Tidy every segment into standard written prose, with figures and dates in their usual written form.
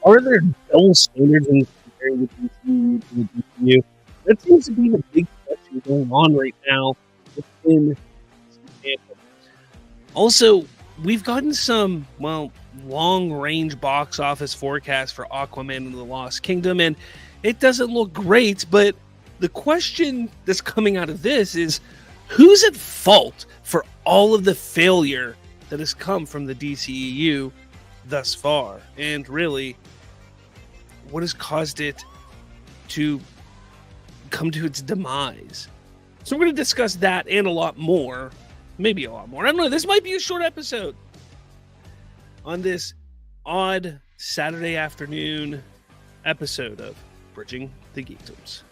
Are there double standards in comparing the DCU to the DCU? That seems to be the big question going on right now within fandom. Also, we've gotten some, long-range box office forecasts for Aquaman and the Lost Kingdom, and it doesn't look great, but the question that's coming out of this is, who's at fault for all of the failure that has come from the DCEU thus far? And really, what has caused it to come to its demise? So we're going to discuss that and a lot more. Maybe a lot more. I don't know. This might be a short episode on this odd Saturday afternoon episode of Bridging the Geekdoms.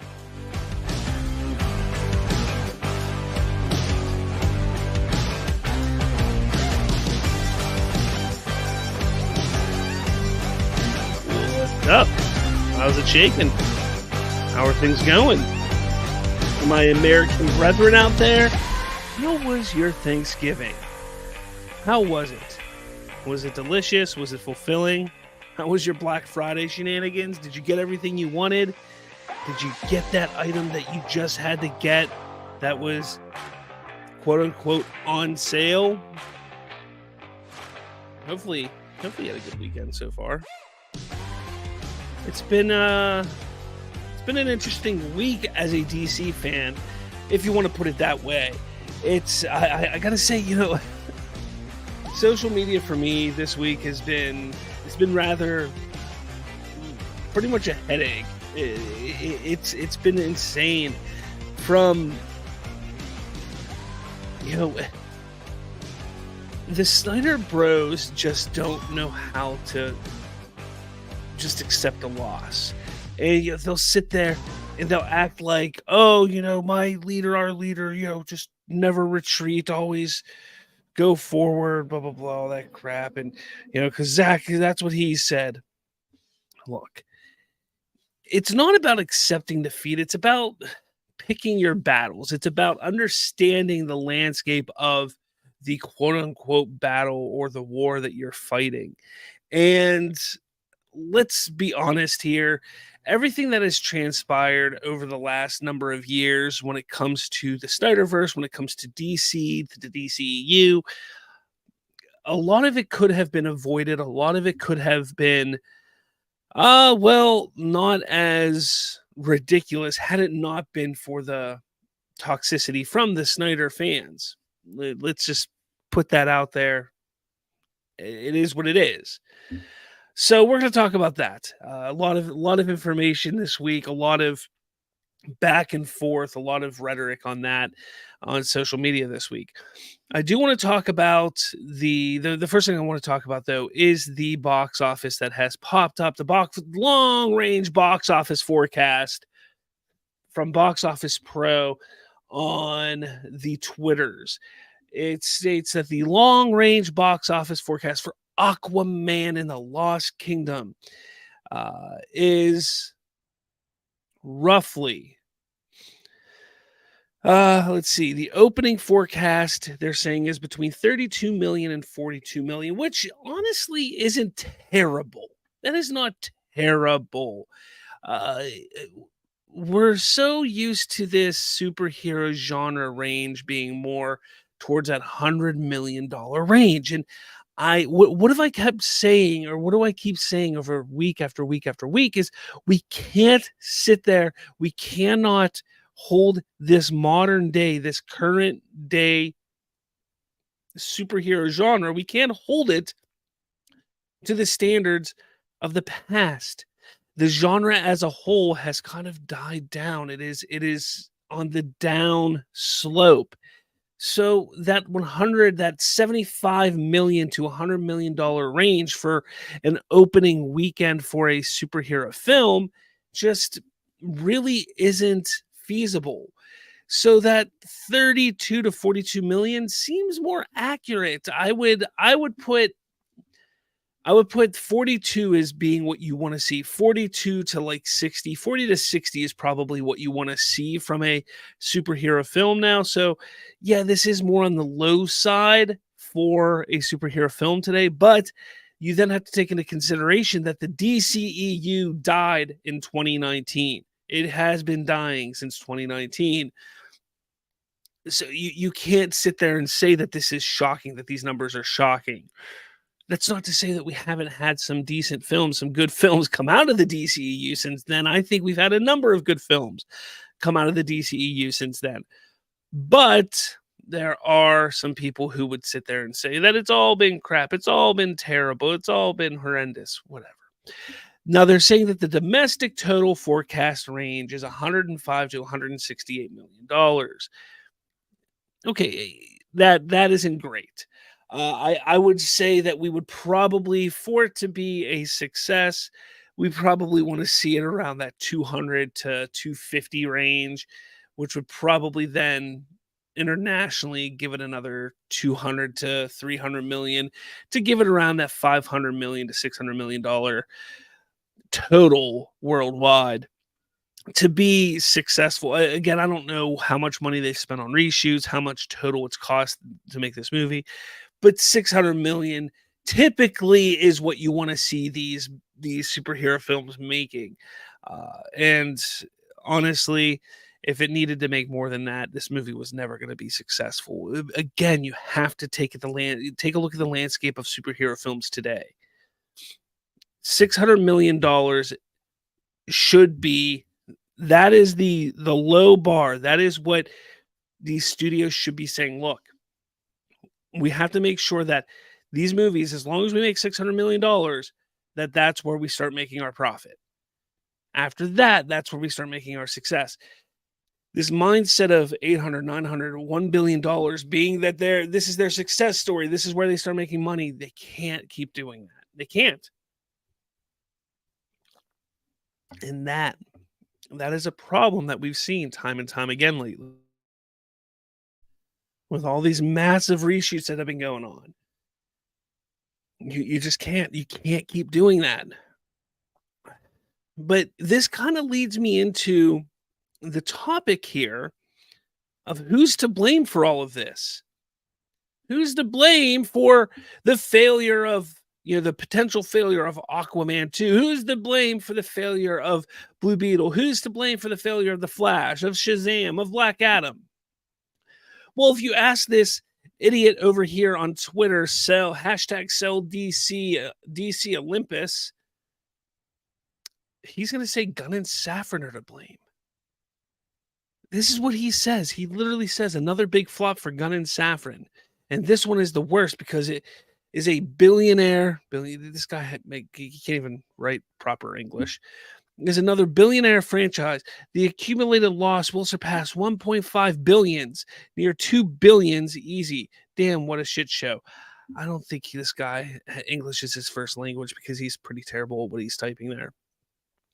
What's up? How's it shaking? How are things going? For my American brethren out there, how was your Thanksgiving? How was it? Was it delicious? Was it fulfilling? How was your Black Friday shenanigans? Did you get everything you wanted? Did you get that item that you just had to get that was quote unquote on sale? Hopefully you had a good weekend so far. It's been an interesting week as a DC fan, if you want to put it that way. I gotta say, social media for me this week it's been rather pretty much a headache. It's been insane. From the Snyder Bros just don't know how to just accept a loss. And they'll sit there and they'll act like, oh, my leader, our leader, just never retreat, always go forward, blah, blah, blah, all that crap. And, because Zach, that's what he said. Look, it's not about accepting defeat. It's about picking your battles. It's about understanding the landscape of the quote unquote battle or the war that you're fighting. And let's be honest here. Everything that has transpired over the last number of years when it comes to the Snyderverse, when it comes to DC, to the DCEU, a lot of it could have been avoided. A lot of it could have been, not as ridiculous had it not been for the toxicity from the Snyder fans. Let's just put that out there. It is what it is. So we're going to talk about that. A lot of information this week, a lot of back and forth, a lot of rhetoric on that on social media this week. I do want to talk about the first thing I want to talk about, though, is the box office that has popped up, the long-range box office forecast from Box Office Pro on the Twitters. It states that the long-range box office forecast for Aquaman and the Lost Kingdom is roughly, let's see, the opening forecast they're saying is between 32 million and 42 million, which honestly isn't terrible. That is not terrible. We're so used to this superhero genre range being more towards that $100 million range. And what have I kept saying, or what do I keep saying over week after week after week, is we can't sit there. We cannot hold this modern day, this current day superhero genre. We can't hold it to the standards of the past. The genre as a whole has kind of died down. It is on the down slope. So that 75 million to $100 million range for an opening weekend for a superhero film just really isn't feasible. So that 32 to 42 million seems more accurate. I would put 42 as being what you want to see. 42 to like 60. 40 to 60 is probably what you want to see from a superhero film now. So, yeah, this is more on the low side for a superhero film today. But you then have to take into consideration that the DCEU died in 2019. It has been dying since 2019. So you can't sit there and say that this is shocking, that these numbers are shocking. That's not to say that we haven't had some decent films, some good films come out of the DCEU since then. I think we've had a number of good films come out of the DCEU since then. But there are some people who would sit there and say that it's all been crap, it's all been terrible, it's all been horrendous, whatever. Now they're saying that the domestic total forecast range is $105 to $168 million. Okay, that isn't great. I would say that we would probably, for it to be a success, we probably want to see it around that 200 to 250 range, which would probably then internationally give it another 200 to 300 million to give it around that 500 million to 600 million dollar total worldwide to be successful. Again, I don't know how much money they spent on reshoots, how much total it's cost to make this movie, but 600 million typically is what you want to see these superhero films making. And honestly, if it needed to make more than that, this movie was never going to be successful. Again, you have to take a look at the landscape of superhero films today. $600 million should be, that is the low bar. That is what these studios should be saying. Look, we have to make sure that these movies, as long as we make $600 million, that's where we start making our profit. After that, that's where we start making our success. This mindset of 800, 900, $1 billion being that this is their success story. This is where they start making money. They can't keep doing that. They can't. And that is a problem that we've seen time and time again lately with all these massive reshoots that have been going on. You just can't keep doing that. But this kind of leads me into the topic here of who's to blame for all of this. Who's to blame for the failure of, the potential failure of Aquaman 2? Who's to blame for the failure of Blue Beetle? Who's to blame for the failure of The Flash, of Shazam, of Black Adam? Well, if you ask this idiot over here on Twitter, sell DC Olympus, he's going to say Gunn and Safran are to blame. This is what he says. He literally says another big flop for Gunn and Safran. And this one is the worst because it is a billionaire. This guy, he can't even write proper English. Is another billionaire franchise. The accumulated loss will surpass 1.5 billions, near 2 billions easy. Damn, what a shit show. I don't think this guy, English is his first language because he's pretty terrible at what he's typing there.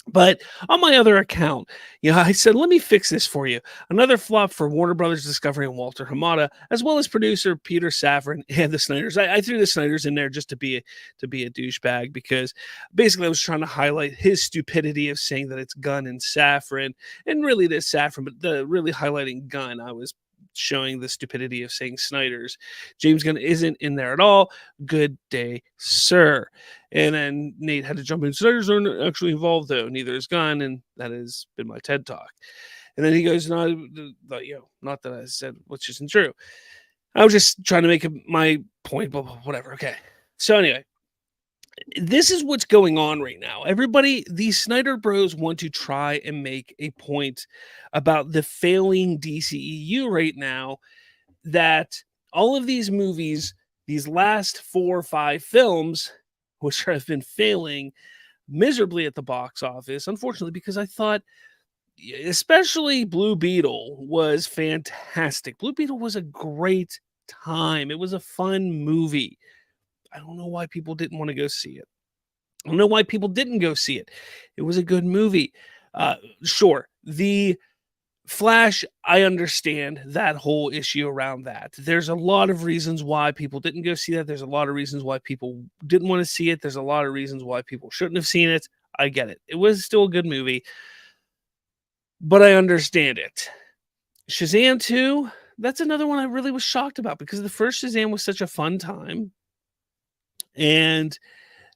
But on my other account, I said, let me fix this for you. Another flop for Warner Brothers Discovery and Walter Hamada, as well as producer Peter Safran and the Snyders. I threw the Snyders in there just to be a douchebag because basically I was trying to highlight his stupidity of saying that it's Gunn and Safran, and really it is Safran, but really highlighting Gunn, I was showing the stupidity of saying Snyders. James Gunn isn't in there at all. Good day, sir. And then Nate had to jump in. Snyders aren't actually involved, though. Neither is Gunn, and that has been my TED Talk. And then he goes, no, not that I said, which isn't true. I was just trying to make my point, but whatever. Okay. So anyway, this is what's going on right now. Everybody, these Snyder Bros want to try and make a point about the failing DCEU right now, that all of these movies, these last 4 or 5 films, which have been failing miserably at the box office, unfortunately, because I thought, especially Blue Beetle was fantastic. Blue Beetle was a great time. It was a fun movie. I don't know why people didn't want to go see it. I don't know why people didn't go see it. It was a good movie. Sure, the Flash, I understand that whole issue around that. There's a lot of reasons why people didn't go see that. There's a lot of reasons why people didn't want to see it. There's a lot of reasons why people shouldn't have seen it. I get it. It was still a good movie, but I understand it. Shazam 2, that's another one I really was shocked about because the first Shazam was such a fun time. And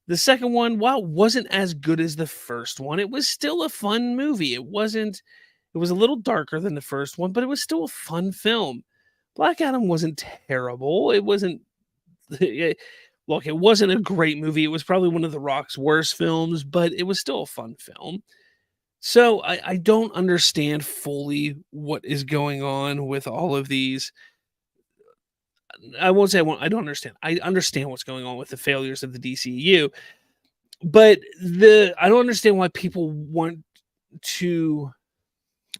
The second one, while it wasn't as good as the first one, it was still a fun movie. It was a little darker than the first one, but it was still a fun film. Black Adam wasn't terrible. It wasn't look, it wasn't a great movie. It was probably one of The Rock's worst films, but it was still a fun film. So I don't understand fully what is going on with all of these. I won't say I don't understand. I understand what's going on with the failures of the DCEU, but I don't understand why people want to.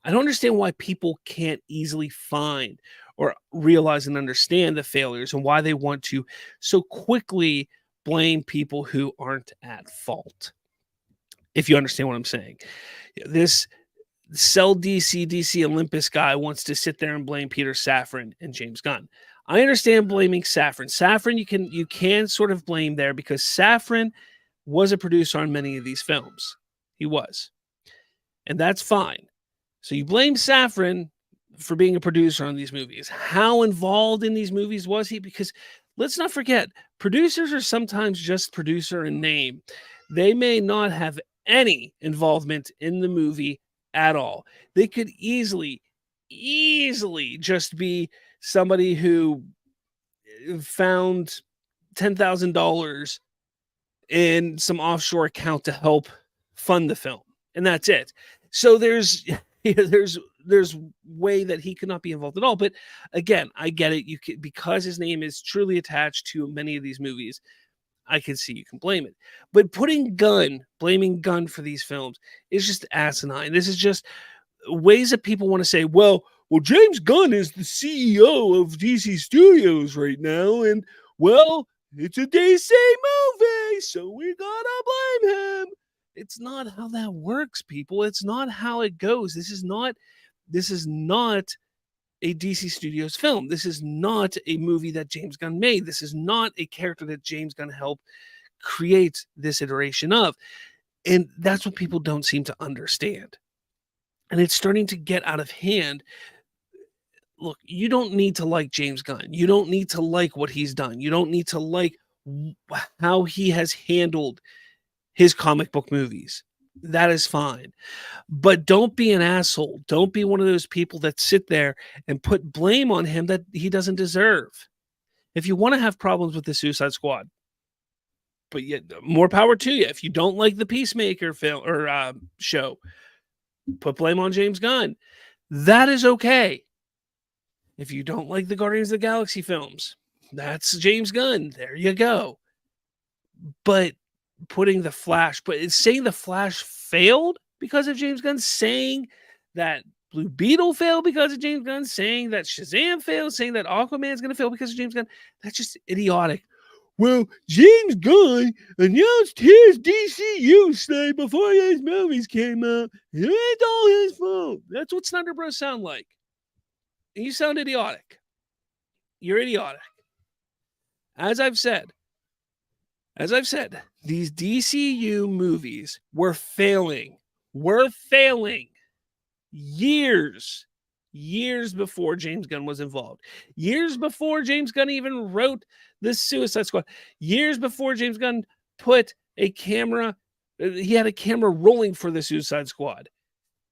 I don't understand why people can't easily find or realize and understand the failures and why they want to so quickly blame people who aren't at fault. If you understand what I'm saying, this Cell DC Olympus guy wants to sit there and blame Peter Safran and James Gunn. I understand blaming Safran. Safran, you can sort of blame there because Safran was a producer on many of these films. He was, and that's fine. So you blame Safran for being a producer on these movies. How involved in these movies was he? Because let's not forget, producers are sometimes just producer in name. They may not have any involvement in the movie at all. They could easily just be somebody who found $10,000 in some offshore account to help fund the film, and that's it. So there's way that he could not be involved at all. But again, I get it. You can, because his name is truly attached to many of these movies, I can see you can blame it. But blaming Gunn for these films is just asinine. This is just ways that people want to say, well, James Gunn is the CEO of DC Studios right now, and well, it's a DC movie, so we gotta blame him. It's not how that works, people. It's not how it goes. This is not a DC Studios film. This is not a movie that James Gunn made. This is not a character that James Gunn helped create this iteration of. And that's what people don't seem to understand. And it's starting to get out of hand. Look, you don't need to like James Gunn. You don't need to like what he's done. You don't need to like how he has handled his comic book movies. That is fine. But don't be an asshole. Don't be one of those people that sit there and put blame on him that he doesn't deserve. If you want to have problems with the Suicide Squad, but yet more power to you. If you don't like the Peacemaker film or show, put blame on James Gunn. That is okay. If you don't like the Guardians of the Galaxy films, that's James Gunn. There you go. But saying the Flash failed because of James Gunn, saying that Blue Beetle failed because of James Gunn, saying that Shazam failed, saying that Aquaman is going to fail because of James Gunn, that's just idiotic. Well, James Gunn announced his DCU slate before these movies came out. It's all his fault. That's what Snyder Bros sound like. And you sound idiotic. You're idiotic. As I've said, these DCU movies were failing years before James Gunn was involved. Years before James Gunn even wrote the Suicide Squad. Years before James Gunn put a camera, he had a camera rolling for the Suicide Squad.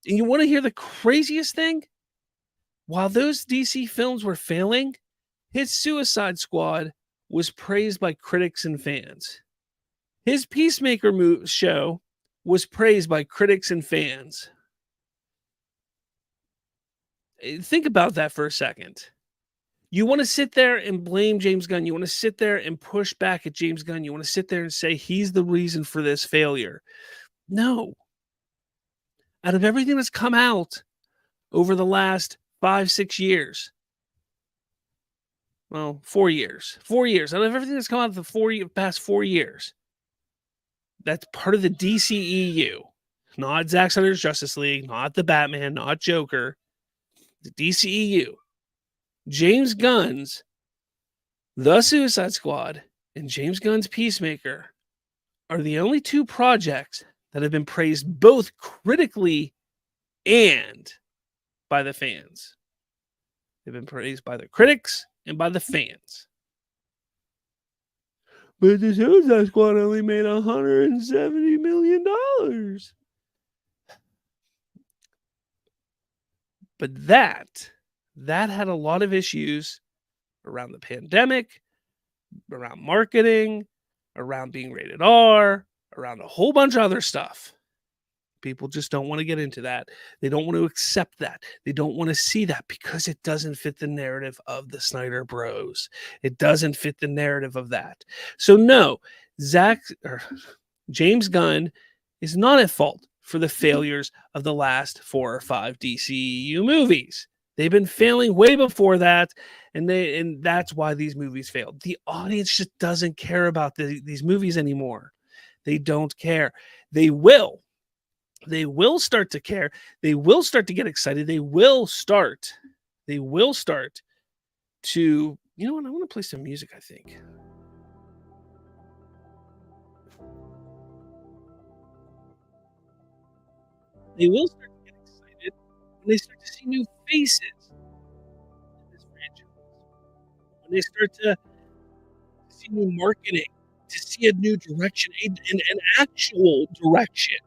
And you want to hear the craziest thing? While those DC films were failing, his Suicide Squad was praised by critics and fans. His Peacemaker show was praised by critics and fans. Think about that for a second. You want to sit there and blame James Gunn. You want to sit there and push back at James Gunn. You want to sit there and say he's the reason for this failure. No. Out of everything that's come out over the last 5-6 years, well, 4 years. 4 years. Out of everything that's come out of the past 4 years, that's part of the DCEU. Not Zack Snyder's Justice League, not the Batman, not Joker. The DCEU. James Gunn's The Suicide Squad and James Gunn's Peacemaker are the only two projects that have been praised both critically and by the fans. They've been praised by the critics and by the fans. but the Suicide Squad only made $170 million. But that had a lot of issues around the pandemic, around marketing, around being rated R, around a whole bunch of other stuff. People just don't want to get into that. They don't want to accept that. They don't want to see that because it doesn't fit the narrative of the Snyder Bros. It doesn't fit the narrative of that. So no, James Gunn is not at fault for the failures of the last 4 or 5 DCEU movies. They've been failing way before that, and that's why these movies failed. The audience just doesn't care about these movies anymore. They don't care. They will start to care. They will start to get excited. They will start to, you know what? I want to play some music, I think. They will start to get excited when they start to see new faces in this franchise. When they start to see new marketing, to see a new direction, an actual direction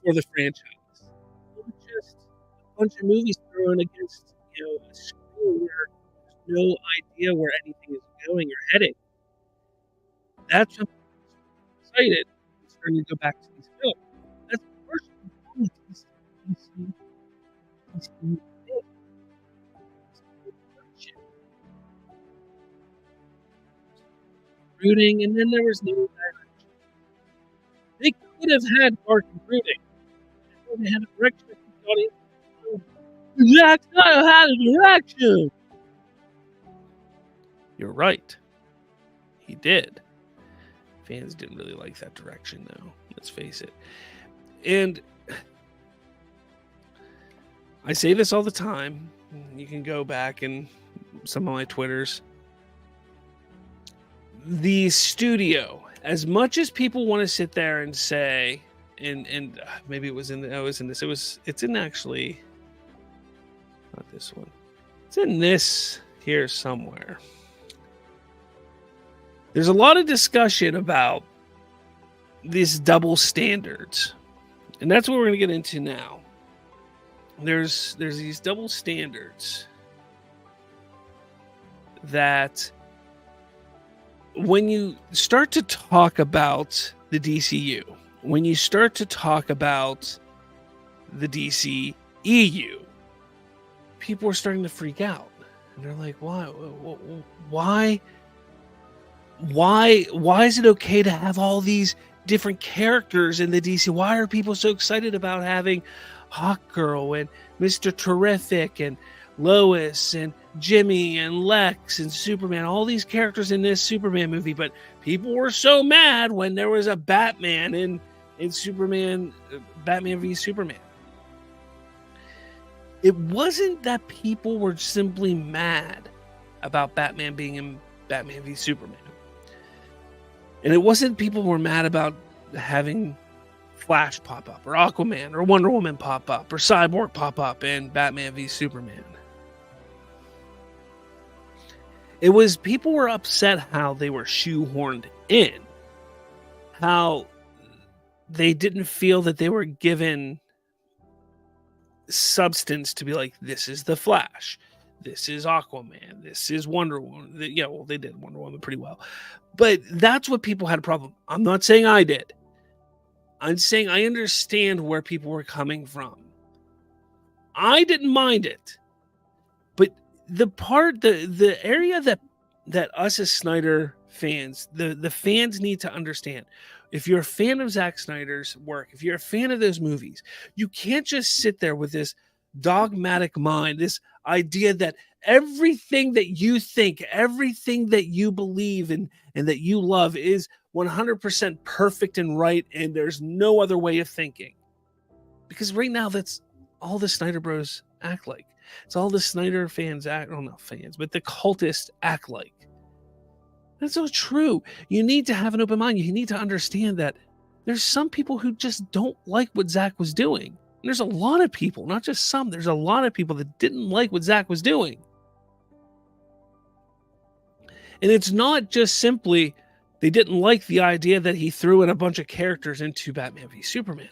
for the franchise. Not just a bunch of movies thrown against, a screen where there's no idea where anything is going or heading. That's when I'm excited and starting to go back to these films. That's the first thing rooting, and then there was no direction. They could have had dark and brooding. They had a direction that the audience. Zack Snyder had a direction. You're right. He did. Fans didn't really like that direction, though. Let's face it. And I say this all the time. You can go back and some of my Twitters. The studio, as much as people want to sit there and say, and maybe it's actually not this one. It's in this here somewhere. There's a lot of discussion about these double standards, and that's what we're going to get into now. There's these double standards that when you start to talk about the DCU, when you start to talk about the DCEU, people are starting to freak out, and they're like, why is it okay to have all these different characters in the DC? Why are people so excited about having Hawkgirl and Mr. Terrific and Lois and Jimmy and Lex and Superman, all these characters in this Superman movie, but people were so mad when there was a Batman in Superman, Batman v Superman. It wasn't that people were simply mad about Batman being in Batman v Superman. And it wasn't people were mad about having Flash pop up or Aquaman or Wonder Woman pop up or Cyborg pop up in Batman v Superman. It was people were upset how they were shoehorned in, how they didn't feel that they were given substance to be like, this is the Flash, this is Aquaman, this is Wonder Woman. Yeah, well, they did Wonder Woman pretty well, but that's what people had a problem. I'm not saying I did. I'm saying I understand where people were coming from. I didn't mind it, but the area that us as Snyder fans, the fans need to understand. If you're a fan of Zack Snyder's work, if you're a fan of those movies, you can't just sit there with this dogmatic mind, this idea that everything that you think, everything that you believe in and that you love is 100% perfect and right, and there's no other way of thinking. Because right now, that's all the Snyder Bros act like. It's all the Snyder fans act, well, not fans, but the cultists act like. That's not true. You need to have an open mind. You need to understand that there's some people who just don't like what Zack was doing. And there's a lot of people, not just some, there's a lot of people that didn't like what Zack was doing. And it's not just simply They didn't like the idea that he threw in a bunch of characters into Batman v Superman.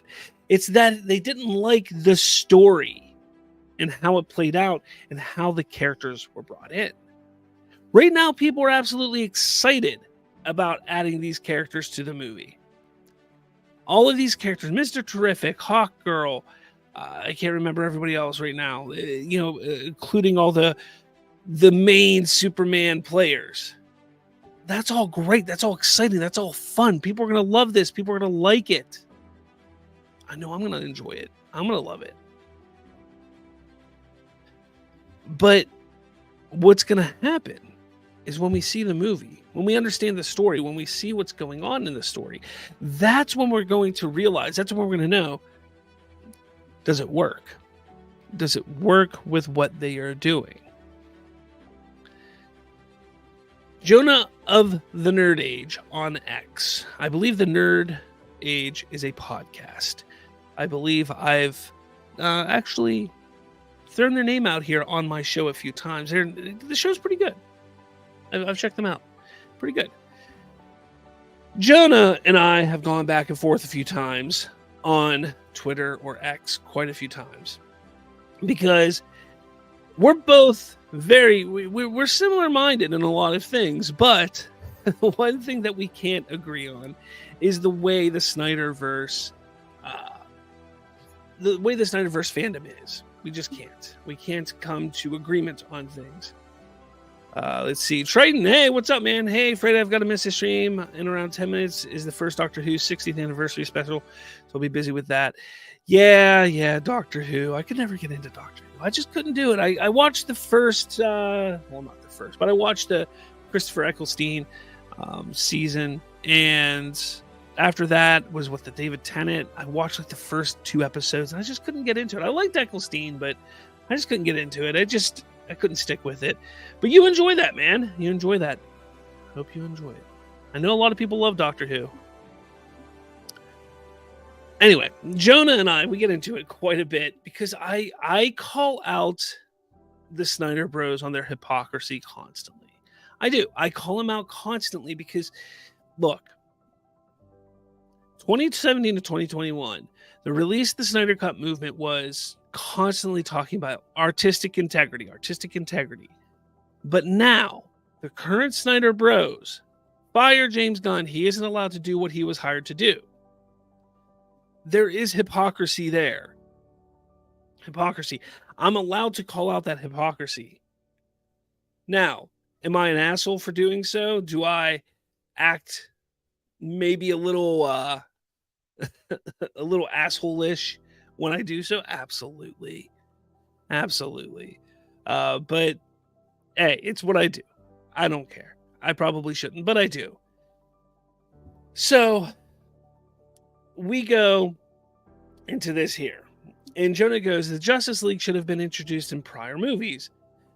It's that they didn't like the story and how it played out and how the characters were brought in. Right now, people are absolutely excited about adding these characters to the movie. All of these characters, Mr. Terrific, Hawkgirl, I can't remember everybody else right now, including all the main Superman players. That's all great. That's all exciting. That's all fun. People are going to love this. People are going to like it. I know I'm going to enjoy it. I'm going to love it. But what's going to happen is when we see the movie, when we understand the story, when we see what's going on in the story, that's when we're going to realize, that's when we're going to know, does it work? Does it work with what they are doing? Jonah of the Nerd Age on X. I believe the Nerd Age is a podcast. I believe I've actually thrown their name out here on my show a few times. The show's pretty good. I've checked them out. Pretty good. Jonah and I have gone back and forth a few times on Twitter or X, quite a few times, because we're both we're similar minded in a lot of things, but the one thing that we can't agree on is the way the Snyderverse fandom is. We just can't. We can't come to agreement on things. Let's see. Triton, hey, what's up, man? Hey, afraid I've got to miss a stream. In around 10 minutes is the first Doctor Who 60th anniversary special, so I'll be busy with that. Yeah, Doctor Who. I could never get into Doctor Who. I just couldn't do it. I watched the first, well, not the first, but I watched the Christopher Eccleston season, and after that was with the David Tennant. I watched like the first 2 episodes, and I just couldn't get into it. I liked Eccleston, but I just couldn't get into it. I couldn't stick with it. But you enjoy that, man. You enjoy that. Hope you enjoy it. I know a lot of people love Doctor Who. Anyway, Jonah and I, we get into it quite a bit because I call out the Snyder Bros on their hypocrisy constantly. I do. I call them out constantly because, look, 2017 to 2021, the release of the Snyder Cut movement was constantly talking about artistic integrity. But now, the current Snyder Bros fire James Gunn. He isn't allowed to do what he was hired to do. There is hypocrisy there. Hypocrisy. I'm allowed to call out that hypocrisy. Now, am I an asshole for doing so? Do I act maybe a little a little asshole-ish when I do so? Absolutely. But hey, it's what I do. I don't care. I probably shouldn't, but I do. So we go into this here, and Jonah goes, the Justice League should have been introduced in prior movies.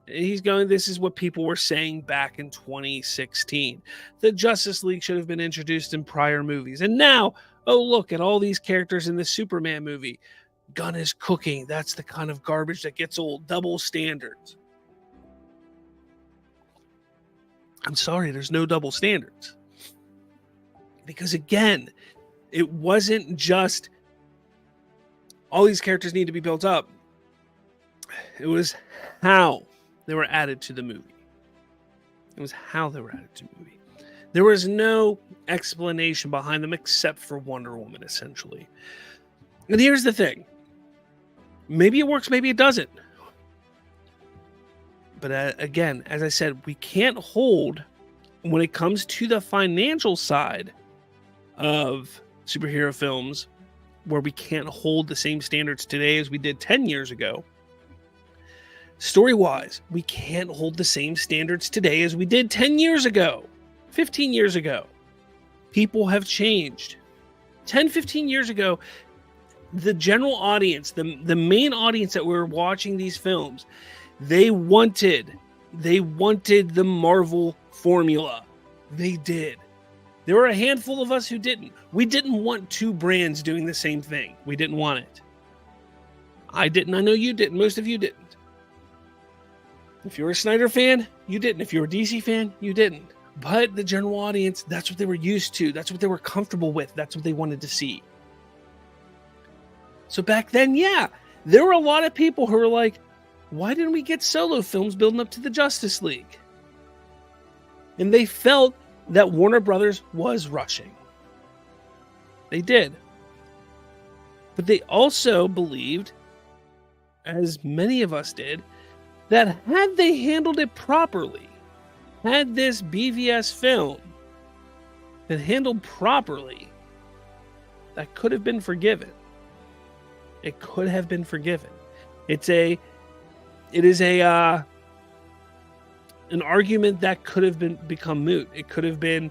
He's going, this is what people were saying back in 2016. The Justice League should have been introduced in prior movies. And now, oh, look at all these characters in the Superman movie. Gunn is cooking. That's the kind of garbage that gets old. Double standards. I'm sorry, there's no double standards. Because again, it wasn't just all these characters need to be built up. It was how they were added to the movie. There was no explanation behind them except for Wonder Woman, essentially. And here's the thing. Maybe it works, maybe it doesn't. But again, as I said, we can't hold, when it comes to the financial side of superhero films, where we can't hold the same standards today as we did 10 years ago. Story-wise, we can't hold the same standards today as we did 10 years ago, 15 years ago. People have changed. 10, 15 years ago, the general audience, the main audience that were watching these films, they wanted the Marvel formula. They did. There were a handful of us who didn't. We didn't want 2 brands doing the same thing. We didn't want it. I didn't. I know you didn't. Most of you didn't. If you're a Snyder fan, you didn't. If you're a DC fan, you didn't. But the general audience, that's what they were used to. That's what they were comfortable with. That's what they wanted to see. So back then, yeah, there were a lot of people who were like, why didn't we get solo films building up to the Justice League? And they felt that Warner Brothers was rushing. They did. But they also believed, as many of us did, that had they handled it properly, had this BVS film been handled properly, that could have been forgiven. It could have been forgiven. It is an argument that could have become moot. It could have been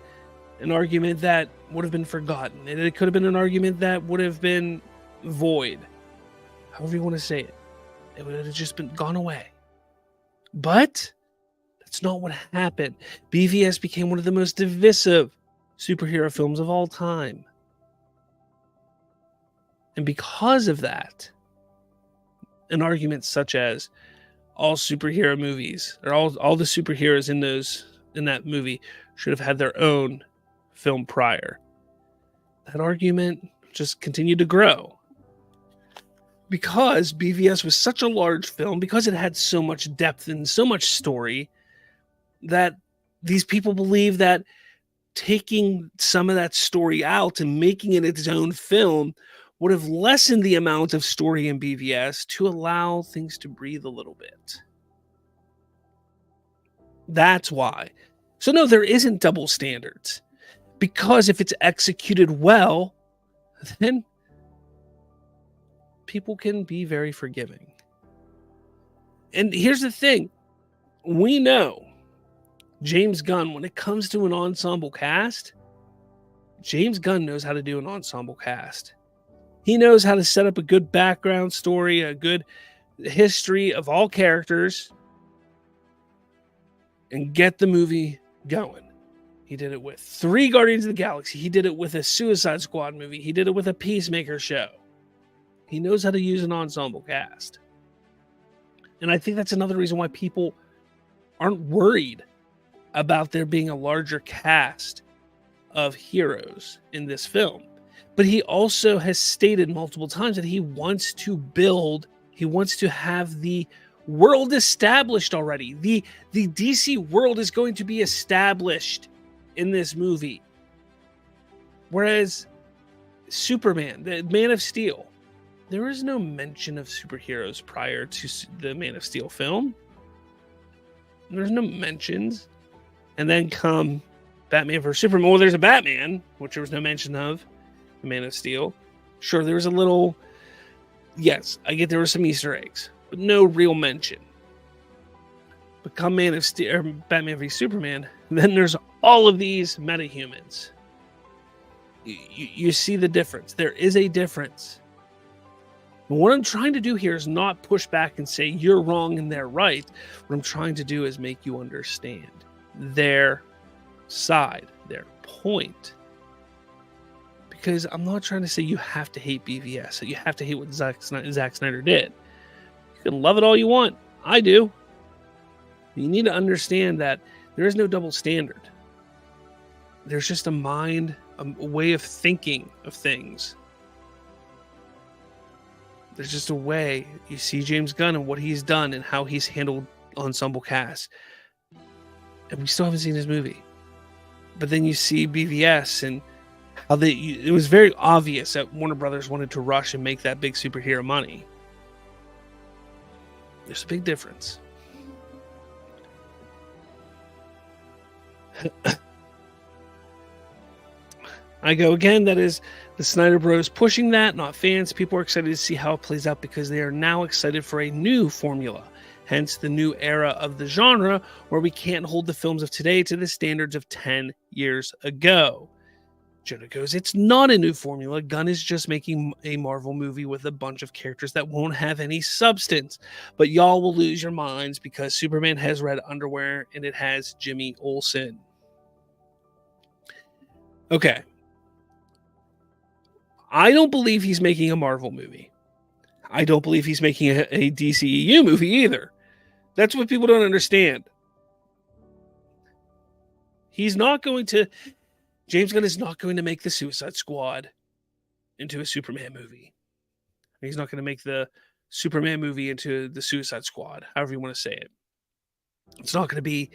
an argument that would have been forgotten. It could have been an argument that would have been void. However you want to say it. It would have just been gone away. But that's not what happened. BVS became one of the most divisive superhero films of all time. And because of that, an argument such as all superhero movies, or all the superheroes in that movie should have had their own film prior. That argument just continued to grow. Because BVS was such a large film, because it had so much depth and so much story, that these people believe that taking some of that story out and making it its own film would have lessened the amount of story in BVS to allow things to breathe a little bit. That's why. So no, there isn't double standards. Because if it's executed well, then people can be very forgiving. And here's the thing. We know James Gunn, when it comes to an ensemble cast, James Gunn knows how to do an ensemble cast. He knows how to set up a good background story, a good history of all characters, and get the movie going. He did it with 3 Guardians of the Galaxy. He did it with a Suicide Squad movie. He did it with a Peacemaker show. He knows how to use an ensemble cast. And I think that's another reason why people aren't worried about there being a larger cast of heroes in this film. But he also has stated multiple times that he wants to have the world established already. The DC world is going to be established in this movie. Whereas Superman, the Man of Steel, there is no mention of superheroes prior to the Man of Steel film. There's no mentions. And then come Batman vs. Superman. Well, there's a Batman, which there was no mention of. The Man of Steel. Sure, there was a little... Yes, I get there were some Easter eggs, but no real mention. But come Man of Steel, or Batman vs. Superman, then there's all of these metahumans. You see the difference. There is a difference. But what I'm trying to do here is not push back and say you're wrong and they're right. What I'm trying to do is make you understand their side, their point. Because I'm not trying to say you have to hate BVS, that you have to hate what Zack Snyder did. You can love it all you want. I do. You need to understand that there is no double standard. There's just a mind, a way of thinking of things. There's just a way. You see James Gunn and what he's done and how he's handled ensemble casts. And we still haven't seen his movie. But then you see BVS and how it was very obvious that Warner Brothers wanted to rush and make that big superhero money. There's a big difference. I go again, that is the Snyder Bros pushing that, not fans. People are excited to see how it plays out because they are now excited for a new formula. Hence the new era of the genre where we can't hold the films of today to the standards of 10 years ago. Jonah goes, it's not a new formula. Gunn is just making a Marvel movie with a bunch of characters that won't have any substance. But y'all will lose your minds because Superman has red underwear and it has Jimmy Olsen. Okay. I don't believe he's making a Marvel movie. I don't believe he's making a DCEU movie either. That's what people don't understand. James Gunn is not going to make the Suicide Squad into a Superman movie. He's not going to make the Superman movie into the Suicide Squad, however you want to say it. It's not going to be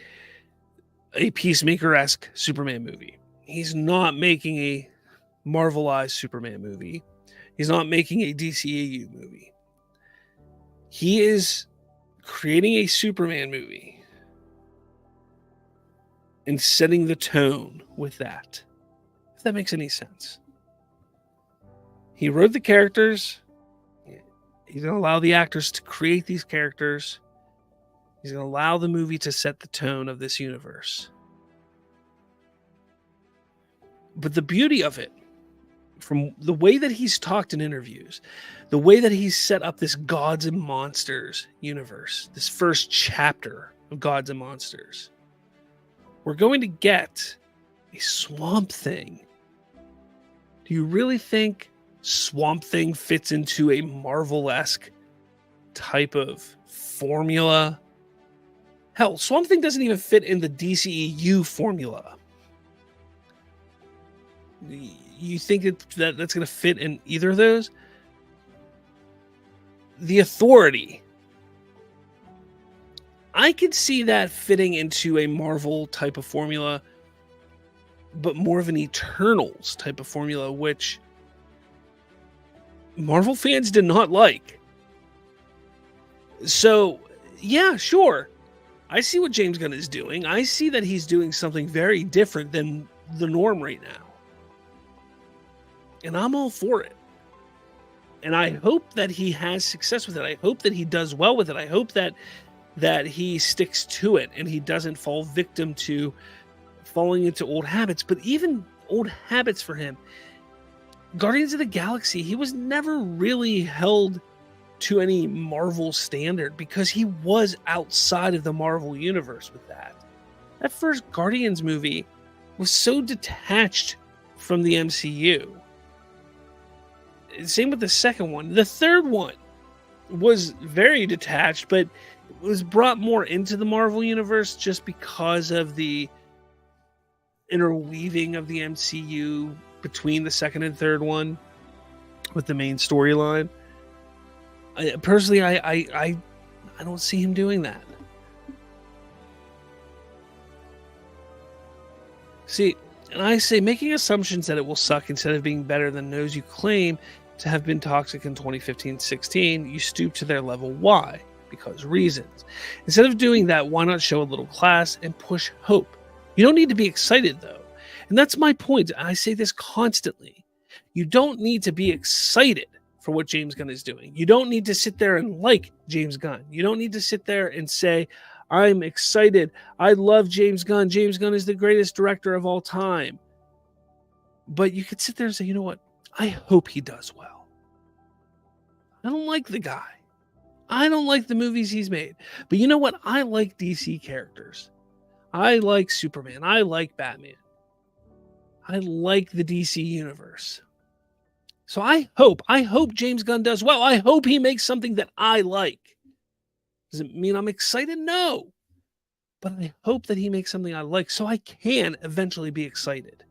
a Peacemaker-esque Superman movie. He's not making a Marvelized Superman movie. He's not making a DCEU movie. He is creating a Superman movie and setting the tone with that. If that makes any sense. He wrote the characters. He's going to allow the actors to create these characters. He's going to allow the movie to set the tone of this universe. But the beauty of it, from the way that he's talked in interviews, the way that he's set up this Gods and Monsters universe, this first chapter of Gods and Monsters, we're going to get a Swamp Thing. Do you really think Swamp Thing fits into a Marvel-esque type of formula? Hell, Swamp Thing doesn't even fit in the DCEU formula. You think that's going to fit in either of those? The Authority. I could see that fitting into a Marvel type of formula, but more of an Eternals type of formula, which Marvel fans did not like. So, yeah, sure. I see what James Gunn is doing. I see that he's doing something very different than the norm right now. And I'm all for it. And I hope that he has success with it. I hope that he does well with it. I hope that he sticks to it and he doesn't fall victim to falling into old habits. But even old habits for him, Guardians of the Galaxy, he was never really held to any Marvel standard because he was outside of the Marvel universe with that. That first Guardians movie was so detached from the MCU. Same with the second one. The third one was very detached, but it was brought more into the Marvel universe just because of the interweaving of the MCU between the second and third one with the main storyline. Personally, I don't see him doing that. See, and I say making assumptions that it will suck instead of being better than those you claim to have been toxic in 2015-16, you stoop to their level. Why? Because reasons. Instead of doing that, why not show a little class and push hope? You don't need to be excited, though. And that's my point. I say this constantly. You don't need to be excited for what James Gunn is doing. You don't need to sit there and like James Gunn. You don't need to sit there and say, I'm excited. I love James Gunn. James Gunn is the greatest director of all time. But you could sit there and say, you know what? I hope he does well. I don't like the guy. I don't like the movies he's made. But you know what? I like DC characters. I like Superman. I like Batman. I like the DC universe. So I hope James Gunn does well. I hope he makes something that I like. Does it mean I'm excited? No. But I hope that he makes something I like so I can eventually be excited.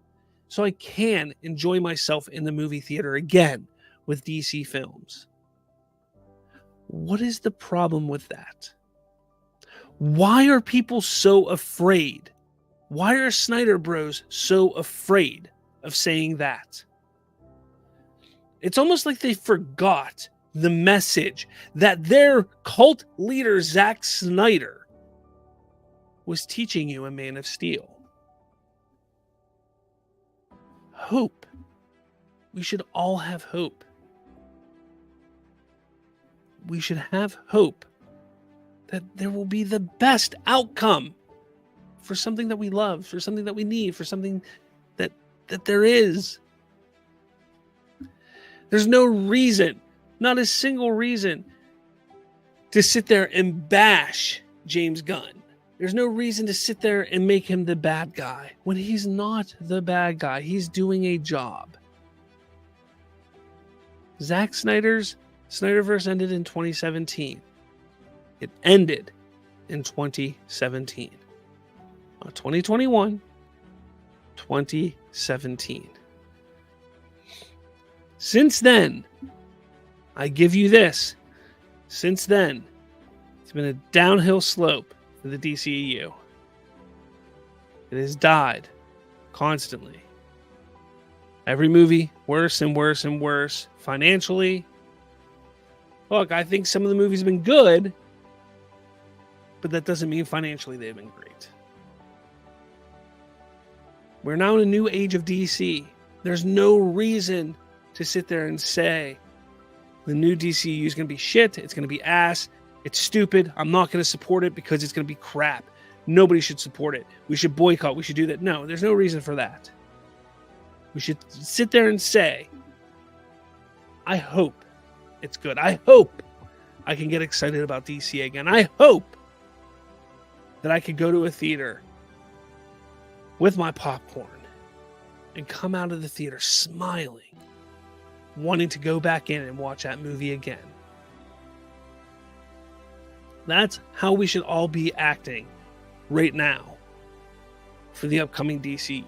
So I can enjoy myself in the movie theater again with DC films. What is the problem with that? Why are people so afraid? Why are Snyder Bros so afraid of saying that? It's almost like they forgot the message that their cult leader, Zack Snyder, was teaching you in Man of Steel. Hope. We should all have hope. We should have hope that there will be the best outcome for something that we love, for something that we need, for something that there is. There's no reason, not a single reason, to sit there and bash James Gunn. There's no reason to sit there and make him the bad guy when he's not the bad guy. He's doing a job. Zack Snyder's Snyderverse ended in 2017. It ended in 2017. 2021, 2017. Since then, I give you this. Since then, it's been a downhill slope for the DCEU. It has died constantly. Every movie, worse and worse and worse. Financially, look, I think some of the movies have been good, but that doesn't mean financially they've been great. We're now in a new age of DC. There's no reason to sit there and say the new DCU is going to be shit, it's going to be ass, it's stupid, I'm not going to support it because it's going to be crap. Nobody should support it. We should boycott, we should do that. No, there's no reason for that. We should sit there and say, I hope it's good. I hope I can get excited about DC again. I hope that I could go to a theater with my popcorn and come out of the theater smiling, wanting to go back in and watch that movie again. That's how we should all be acting right now for the upcoming DCU.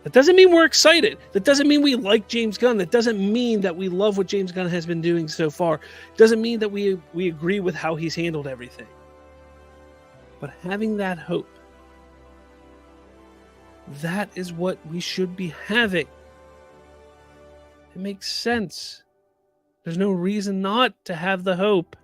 That doesn't mean we're excited. That doesn't mean we like James Gunn. That doesn't mean that we love what James Gunn has been doing so far. It doesn't mean that we agree with how he's handled everything. But having that hope, that is what we should be having. It makes sense. There's no reason not to have the hope.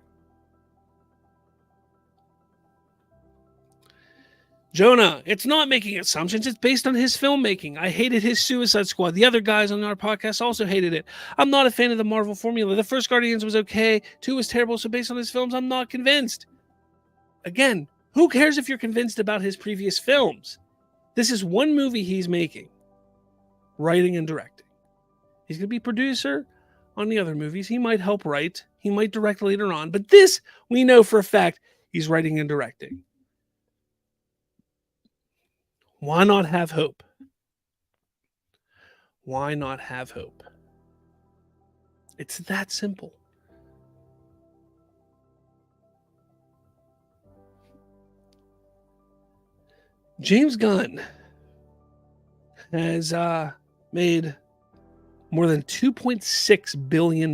Jonah, it's not making assumptions. It's based on his filmmaking. I hated his Suicide Squad. The other guys on our podcast also hated it. I'm not a fan of the Marvel formula. The first Guardians was okay. 2 was terrible. So based on his films, I'm not convinced. Again, who cares if you're convinced about his previous films? This is one movie he's making, writing and directing. He's going to be producer on the other movies. He might help write. He might direct later on. But this, we know for a fact, he's writing and directing. Why not have hope? Why not have hope? It's that simple. James Gunn has made more than $2.6 billion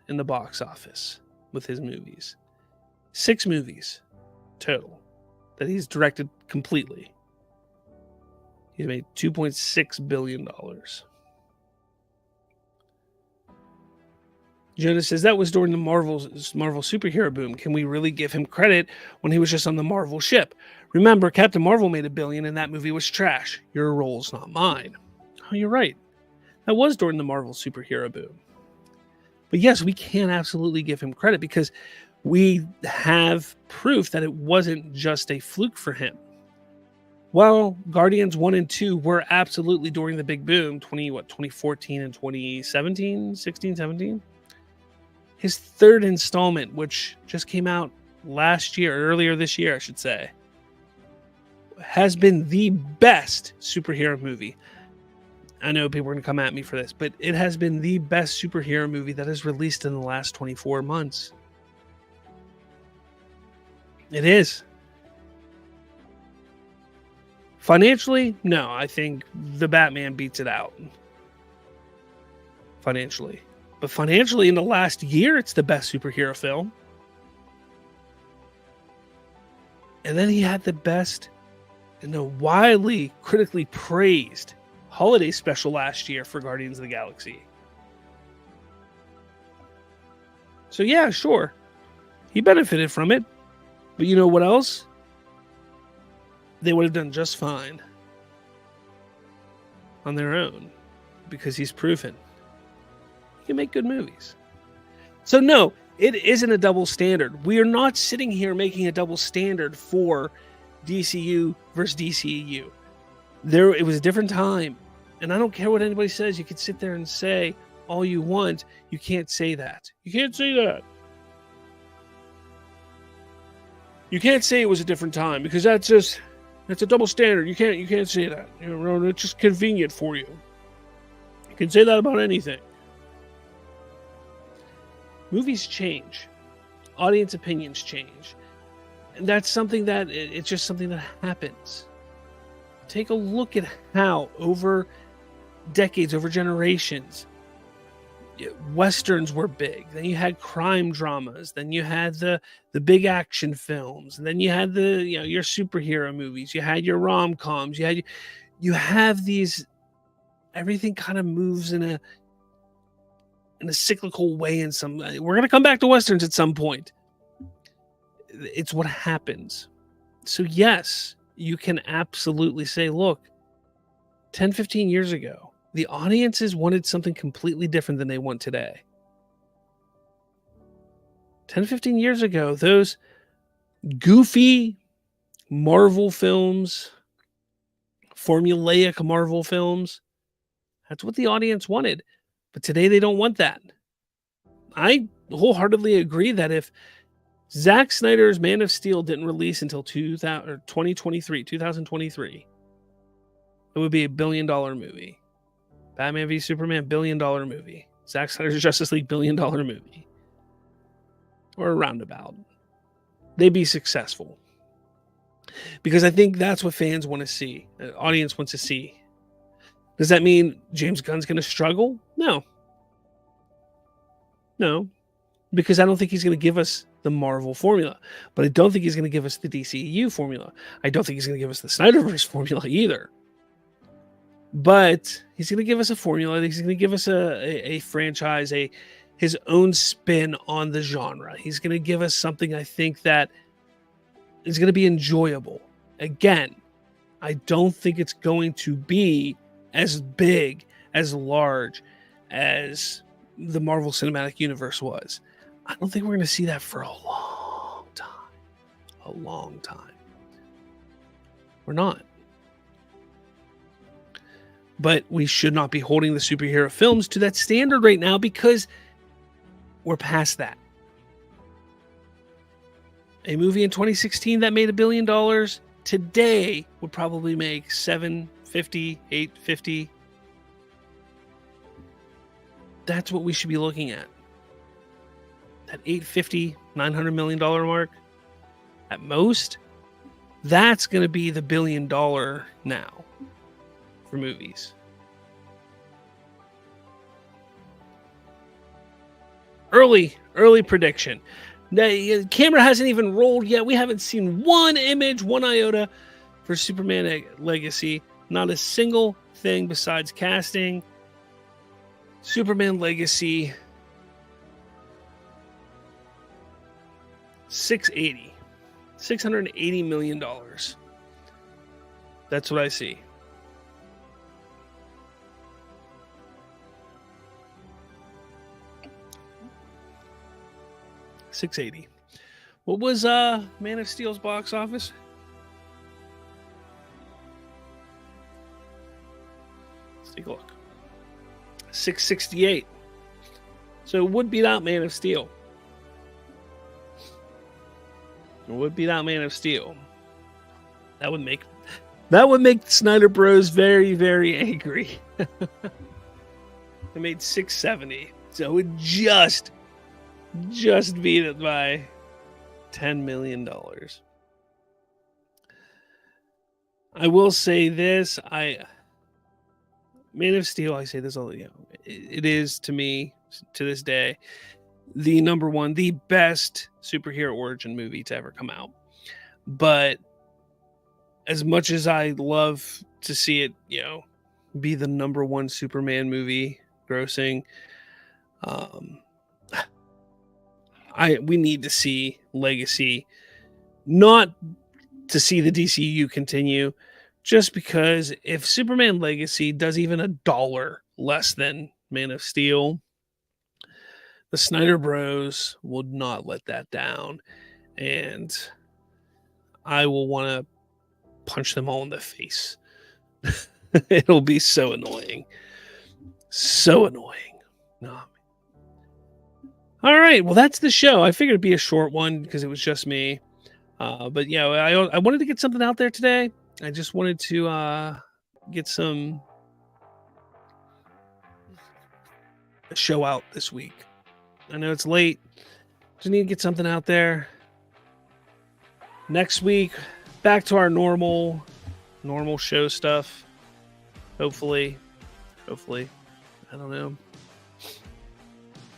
in the box office with his movies. 6 movies total that he's directed completely. He's made $2.6 billion. Jonas says that was during the Marvel superhero boom. Can we really give him credit when he was just on the Marvel ship? Remember, Captain Marvel made $1 billion and that movie was trash. Your role's not mine. Oh, you're right. That was during the Marvel superhero boom. But yes, we can absolutely give him credit because we have proof that it wasn't just a fluke for him. Well, Guardians 1 and 2 were absolutely during the big boom, 2014 and 2017, 16, 17. His third installment, which just came out earlier this year, I should say, has been the best superhero movie. I know people are going to come at me for this, but it has been the best superhero movie that is released in the last 24 months. It is. Financially, no, I think the Batman beats it out. Financially. But financially, in the last year, it's the best superhero film. And then he had the best and the widely, critically praised holiday special last year for Guardians of the Galaxy. So yeah, sure. He benefited from it. But you know what else? They would have done just fine on their own because he's proven he can make good movies. So no, it isn't a double standard. We are not sitting here making a double standard for DCU versus DCEU. It was a different time, and I don't care what anybody says. You can sit there and say all you want. You can't say that. You can't say that. You can't say it was a different time because that's a double standard. You can't say that. You know, it's just convenient for you. You can say that about anything. Movies change. Audience opinions change. And that's something that it's just something that happens. take a look at how over decades, over generations, Westerns were big. Then you had crime dramas. Then you had the big action films. And then you had your superhero movies. You had your rom-coms. You have these. Everything kind of moves in a cyclical way. We're gonna come back to Westerns at some point. It's what happens. So yes, you can absolutely say, look, 10, 15 years ago, the audiences wanted something completely different than they want today. 10, 15 years ago, those goofy Marvel films, formulaic Marvel films, that's what the audience wanted. But today they don't want that. I wholeheartedly agree that if Zack Snyder's Man of Steel didn't release until 2023, it would be $1 billion movie. Batman v Superman, $1 billion movie. Zack Snyder's Justice League, $1 billion movie. Or a roundabout. They'd be successful. Because I think that's what fans want to see. The audience wants to see. Does that mean James Gunn's going to struggle? No. Because I don't think he's going to give us the Marvel formula. But I don't think he's going to give us the DCEU formula. I don't think he's going to give us the Snyderverse formula either. But he's going to give us a formula. He's going to give us a franchise, his own spin on the genre. He's going to give us something I think that is going to be enjoyable. Again, I don't think it's going to be as big, as large as the Marvel Cinematic Universe was. I don't think we're going to see that for a long time. A long time. We're not. But we should not be holding the superhero films to that standard right now because we're past that. A movie in 2016 that made $1 billion today would probably make $750, $850. That's what we should be looking at. That $850, $900 million mark at most. That's going to be the $1 billion now for movies. Early prediction. The camera hasn't even rolled yet. We haven't seen one image, one iota for Superman Legacy. Not a single thing besides casting. Superman Legacy. $680 million. That's what I see. $680. What was Man of Steel's box office? Let's take a look. $668. So it would beat out Man of Steel. It would beat out Man of Steel. That would make the Snyder Bros very, very angry. They made $670. So it would just beat it by $10 million. I will say this. Man of Steel, I say this all, it is to me, to this day, the number one, the best superhero origin movie to ever come out. But as much as I love to see it, be the number one Superman movie grossing, we need to see Legacy, not to see the DCEU continue, just because if Superman Legacy does even $1 less than Man of Steel, the Snyder Bros will not let that down, and I will want to punch them all in the face. It'll be so annoying. So annoying. No. All right, well, that's the show. I figured it'd be a short one because it was just me. But yeah, I wanted to get something out there today. I just wanted to get a show out this week. I know it's late. Just need to get something out there. Next week, back to our normal normal show stuff. Hopefully. I don't know.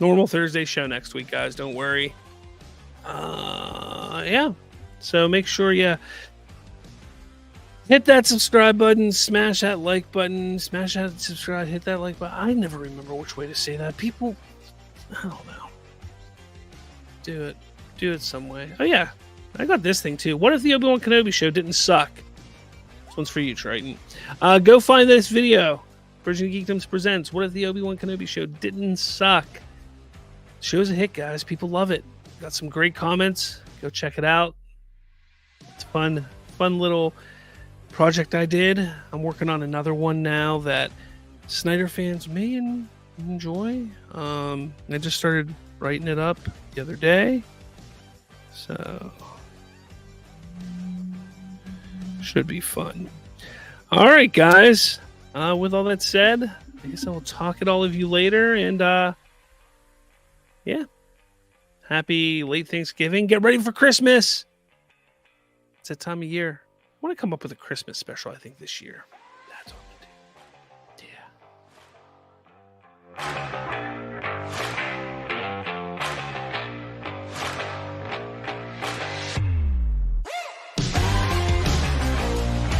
Normal Thursday show next week, guys. Don't worry. Yeah. So make sure you hit that subscribe button, smash that like button, smash that subscribe, hit that like button. I never remember which way to say that. People, I don't know. Do it some way. Oh yeah, I got this thing too. What if the Obi-Wan Kenobi show didn't suck? This one's for you, Triton. Go find this video. Version of Geekdoms presents What if the Obi-Wan Kenobi show didn't suck? The show's a hit, guys. People love it. Got some great comments. Go check it out. It's fun little project I did. I'm working on another one now that Snyder fans may enjoy. I just started writing it up the other day, so should be fun. All right, guys. With all that said, I guess I will talk at all of you later, and yeah, happy late Thanksgiving. Get ready for Christmas. It's that time of year. I want to come up with a Christmas special, I think, this year.